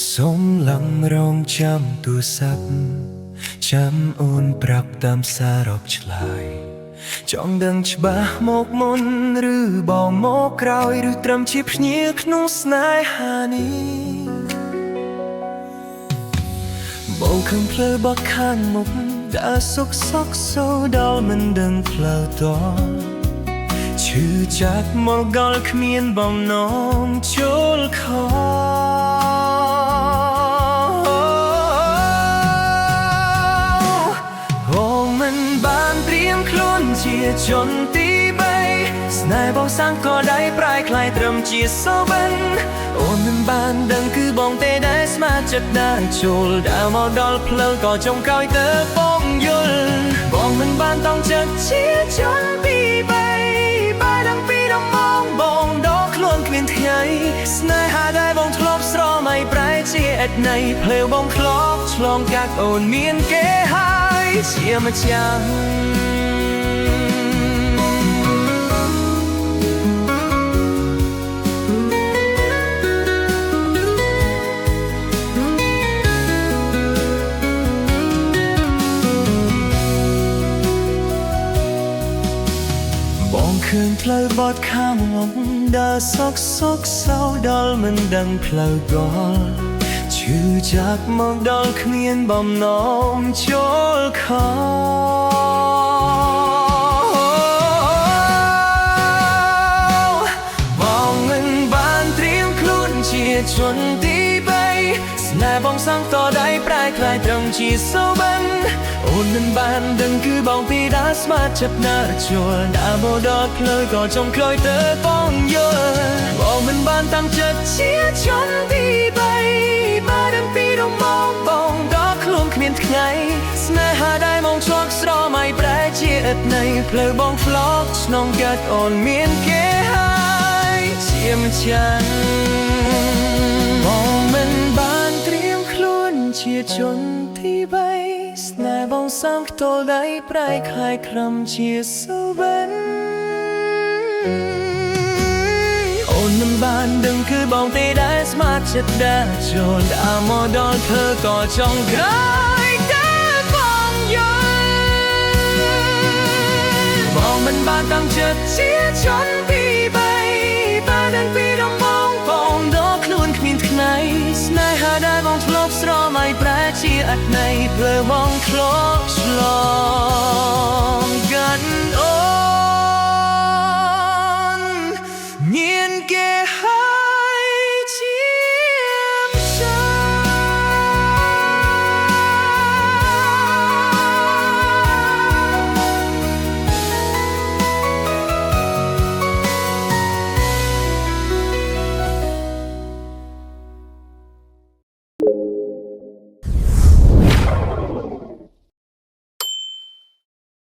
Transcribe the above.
สมหลังรองจำตัวสับจำអូនប្រាប់តាមសាររកឆ្លើយចង់ដឹងច្បាស់មកមុនឬបងមកក្រោយឬត្រឹមជាភ្ញៀវក្នុងស្នេហានេះបងខឹងផ្លូវបោះខាងមុខដើរសុកសក់សូដល់មិនដឹងផ្លូវតឈឺចាប់មកដល់គ្មានបំណងចូលខជាជនទី3ស្នេហ៍បងសាំងក៏ដៃប្រែคล้ายត្រឹមជាសូបិនអូនមិនបានដឹងគឺបងទេដែលស្មាចិត្តដើរចូលដើរមកដល់ផ្លូវក៏ចុងក្រោយទៅបងយល់បងមិនបានต้องចិត្តជាជនទី3បែរទាំងពីរដំងបងដកខ្លួនគ្មានថ្ងៃស្នេហាដែលបងធ្លាប់ស្រមៃប្រែជាអត្តន័យភ្លាវបងធ្លាប់ឆ្លងកាត់អូនមានគេហើយជាម្ចាស់ឃើញផ្លូវបត់ខាងមុខដើរសុកសៅដល់មិនដឹងផ្លូវកលឈឺចាប់មកដល់គ្មានបំណងចូលខបងមិនបានត្រៀមខ្លួនជាជនទី3ស្នេហ៍បងសាំងតដៃប្រែคล้ายត្រឹមជាសូបិនអូនមិនបានដឹងគឺបងពីដើរស្មាតចិត្តដើរចូលដើរមកដល់ផ្លូវក៏ចុងក្រោយទៅបងយល់បងមិនបានតាមចិត្តជាជនទី3បានដឹងពីរំងបងដល់ខ្លួនគ្មានថ្ងៃស្នេហាដែលមកឆ្លងស្រមៃប្រែជាអត្តន័យផ្លូវបងធ្លាប់ស្នងកាត់អូនមានគេហើយជាម្ចាស់បងមិនបានត្រៀមខ្លួនជាជនទី3ស្នេហ៍បងសាំខ្ទល់ដៃប្រែคล้ายក្រំជាសូបិនអូនមិនបានដឹងគឺបងទេដែលស្មាតចិត្តដើរចូលដើរមកដល់ធ្វើក៏ចង់ក្រោយតែបងយល់បងមិនបានតាមចិត្តជាជនទី3បានដឹងពីរំងបងដល់ខ្លួនគ្មានថ្ងៃស្នេហាដែលបងធ្លាប់ស្រមៃប្រែជាអត្តន័យព្រឺបងធ្លាប់ឆ្លងកាត់អូ